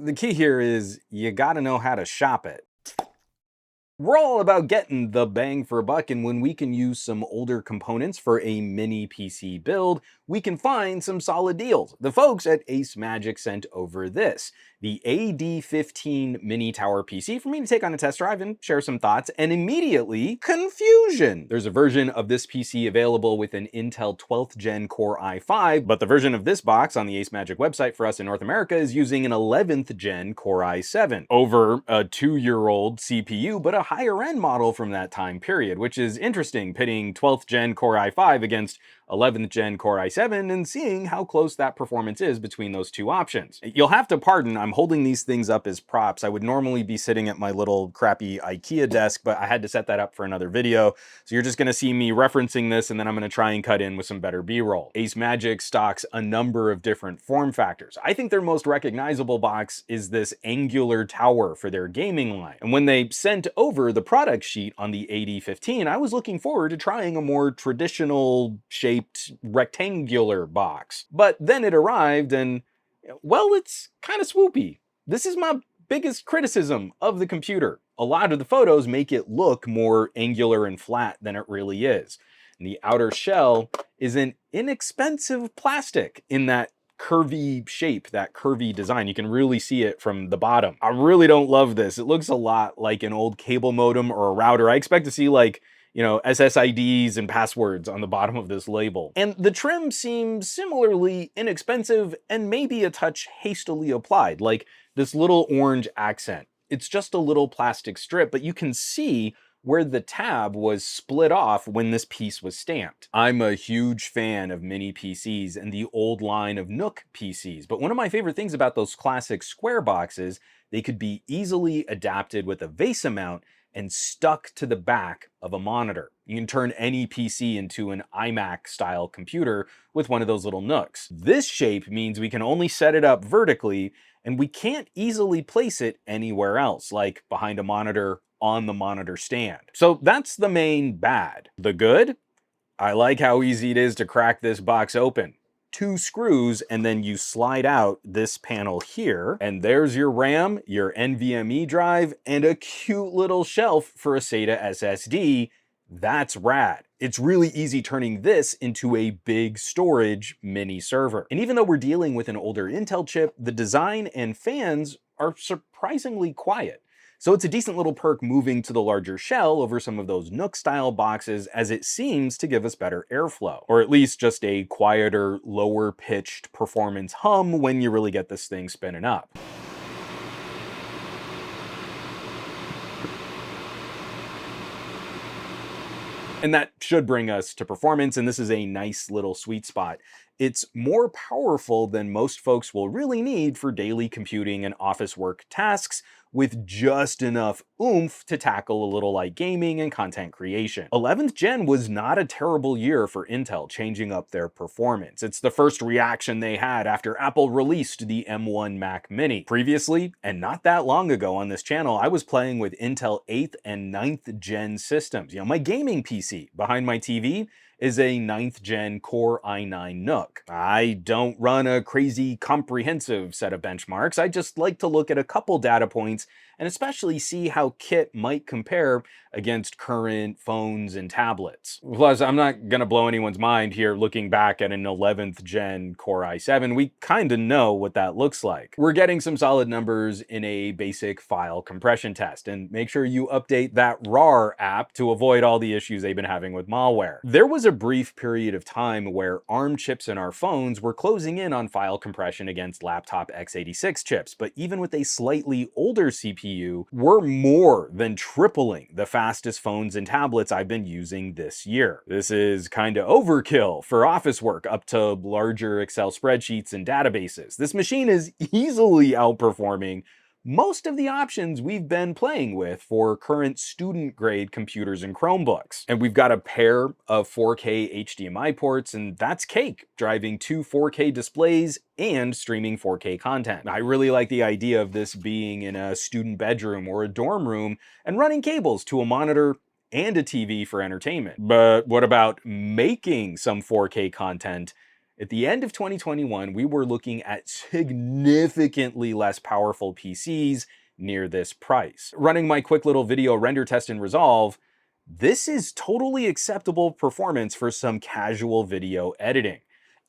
The key here is you gotta know how to shop it. We're all about getting the bang for a buck, and when we can use some older components for a mini PC build, we can find some solid deals. The folks at AceMagic sent over this, the AD15 mini tower PC, for me to take on a test drive and share some thoughts, and immediately, confusion! There's a version of this PC available with an Intel 12th Gen Core i5, but the version of this box on the AceMagic website for us in North America is using an 11th Gen Core i7 over a 2-year-old CPU, but a higher end model from that time period, which is interesting, pitting 12th Gen Core i5 against 11th Gen Core i7 and seeing how close that performance is between those two options. You'll have to pardon, I'm holding these things up as props. I would normally be sitting at my little crappy IKEA desk, but I had to set that up for another video. So you're just gonna see me referencing this, and then I'm gonna try and cut in with some better B-roll. AceMagic stocks a number of different form factors. I think their most recognizable box is this angular tower for their gaming line. And when they sent over the product sheet on the AD15, I was looking forward to trying a more traditional shaped rectangular box. But then it arrived and, well, it's kind of swoopy. This is my biggest criticism of the computer. A lot of the photos make it look more angular and flat than it really is. And the outer shell is an inexpensive plastic in that curvy shape, that curvy design. You can really see it from the bottom. I really don't love this. It looks a lot like an old cable modem or a router. I expect to see like, you know, SSIDs and passwords on the bottom of this label. And the trim seems similarly inexpensive and maybe a touch hastily applied, like this little orange accent. It's just a little plastic strip, but you can see where the tab was split off when this piece was stamped. I'm a huge fan of mini PCs and the old line of Nook PCs, but one of my favorite things about those classic square boxes, they could be easily adapted with a VESA mount and stuck to the back of a monitor. You can turn any PC into an iMac style computer with one of those little nooks. This shape means we can only set it up vertically, and we can't easily place it anywhere else, like behind a monitor on the monitor stand. So that's the main bad. The good? I like how easy it is to crack this box open. 2 screws, and then you slide out this panel here, and there's your RAM, your NVMe drive, and a cute little shelf for a SATA SSD. That's rad. It's really easy turning this into a big storage mini server. And even though we're dealing with an older Intel chip, the design and fans are surprisingly quiet. So it's a decent little perk moving to the larger shell over some of those Nook style boxes, as it seems to give us better airflow, or at least just a quieter, lower pitched performance hum when you really get this thing spinning up. And that should bring us to performance, and this is a nice little sweet spot. It's more powerful than most folks will really need for daily computing and office work tasks, with just enough oomph to tackle a little light gaming and content creation. 11th Gen was not a terrible year for Intel changing up their performance. It's the first reaction they had after Apple released the M1 Mac Mini. Previously, and not that long ago on this channel, I was playing with Intel 8th and 9th Gen systems. You know, my gaming PC behind my TV is a 9th Gen Core i9 Nook. I don't run a crazy comprehensive set of benchmarks. I just like to look at a couple data points and especially see how kit might compare against current phones and tablets. Plus, I'm not gonna blow anyone's mind here looking back at an 11th Gen Core i7. We kinda know what that looks like. We're getting some solid numbers in a basic file compression test, and make sure you update that RAR app to avoid all the issues they've been having with malware. There was a brief period of time where ARM chips in our phones were closing in on file compression against laptop x86 chips, but even with a slightly older CPU, we're more than tripling the fastest phones and tablets I've been using this year. This is kinda overkill for office work up to larger Excel spreadsheets and databases. This machine is easily outperforming most of the options we've been playing with for current student-grade computers and Chromebooks. And we've got a pair of 4K HDMI ports, and that's cake, driving 2 4K displays and streaming 4K content. I really like the idea of this being in a student bedroom or a dorm room and running cables to a monitor and a TV for entertainment. But what about making some 4K content At the end of 2021, we were looking at significantly less powerful PCs near this price. Running my quick little video render test in Resolve, this is totally acceptable performance for some casual video editing.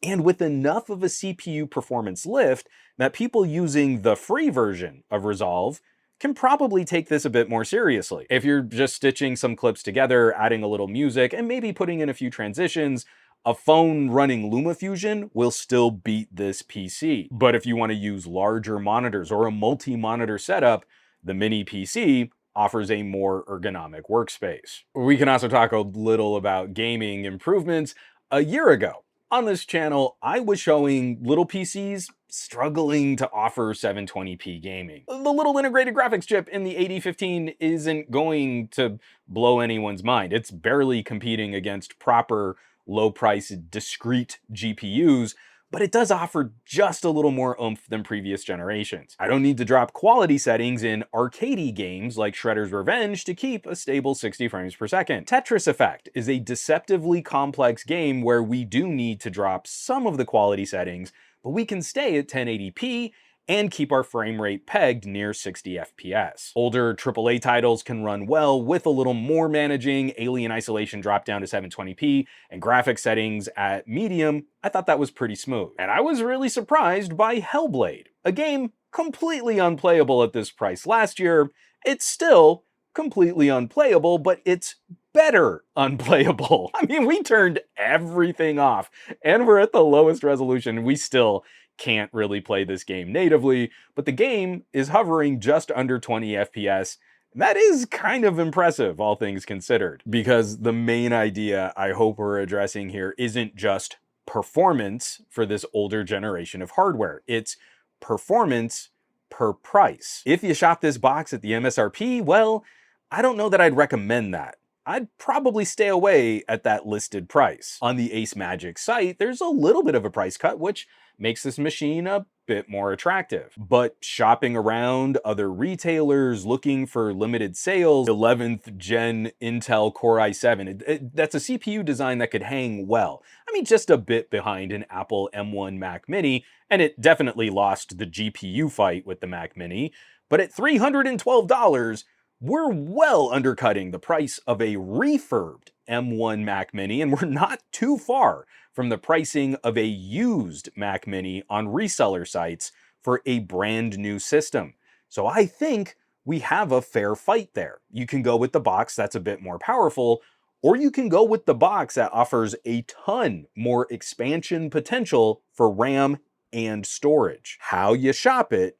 And with enough of a CPU performance lift that people using the free version of Resolve can probably take this a bit more seriously. If you're just stitching some clips together, adding a little music, and maybe putting in a few transitions, a phone running LumaFusion will still beat this PC. But if you want to use larger monitors or a multi-monitor setup, the mini PC offers a more ergonomic workspace. We can also talk a little about gaming improvements. A year ago, on this channel, I was showing little PCs struggling to offer 720p gaming. The little integrated graphics chip in the AD15 isn't going to blow anyone's mind. It's barely competing against proper low-price discrete GPUs, but it does offer just a little more oomph than previous generations. I don't need to drop quality settings in arcadey games like Shredder's Revenge to keep a stable 60 frames per second. Tetris Effect is a deceptively complex game where we do need to drop some of the quality settings, but we can stay at 1080p and keep our frame rate pegged near 60 FPS. Older AAA titles can run well with a little more managing. Alien Isolation dropped down to 720p, and graphics settings at medium. I thought that was pretty smooth. And I was really surprised by Hellblade, a game completely unplayable at this price last year. It's still completely unplayable, but it's better unplayable. I mean, we turned everything off, and we're at the lowest resolution, and we still can't really play this game natively, but the game is hovering just under 20 FPS. That is kind of impressive, all things considered, because the main idea I hope we're addressing here isn't just performance for this older generation of hardware. It's performance per price. If you shop this box at the MSRP, well, I don't know that I'd recommend that. I'd probably stay away at that listed price. On the AceMagic site, there's a little bit of a price cut, which makes this machine a bit more attractive. But shopping around other retailers, looking for limited sales, 11th gen Intel Core i7, that's a CPU design that could hang well. I mean, just a bit behind an Apple M1 Mac Mini, and it definitely lost the GPU fight with the Mac Mini. But at $312, we're well undercutting the price of a refurbed M1 Mac Mini, and we're not too far from the pricing of a used Mac Mini on reseller sites for a brand new system. So I think we have a fair fight there. You can go with the box that's a bit more powerful, or you can go with the box that offers a ton more expansion potential for RAM and storage. How you shop it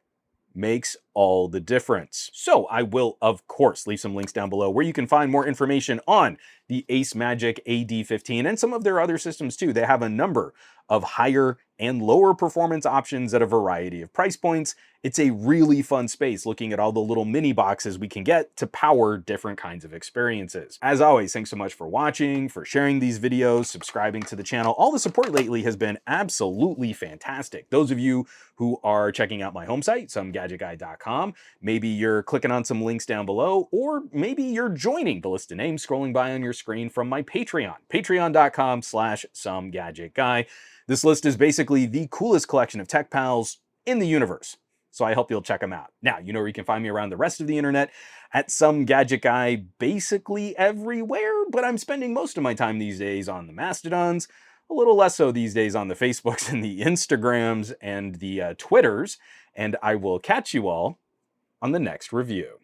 makes all the difference. So I will, of course, leave some links down below where you can find more information on the AceMagic AD15 and some of their other systems too. They have a number of higher and lower performance options at a variety of price points. It's a really fun space looking at all the little mini boxes we can get to power different kinds of experiences. As always, thanks so much for watching, for sharing these videos, subscribing to the channel. All the support lately has been absolutely fantastic. Those of you who are checking out my home site, SomeGadgetGuy.com, maybe you're clicking on some links down below, or maybe you're joining the list of names scrolling by on your screen from my Patreon, patreon.com/SomeGadgetGuy. This list is basically the coolest collection of tech pals in the universe, so I hope you'll check them out. Now, you know where you can find me around the rest of the internet, at SomeGadgetGuy, basically everywhere, but I'm spending most of my time these days on the Mastodons, a little less so these days on the Facebooks and the Instagrams and the Twitters, and I will catch you all on the next review.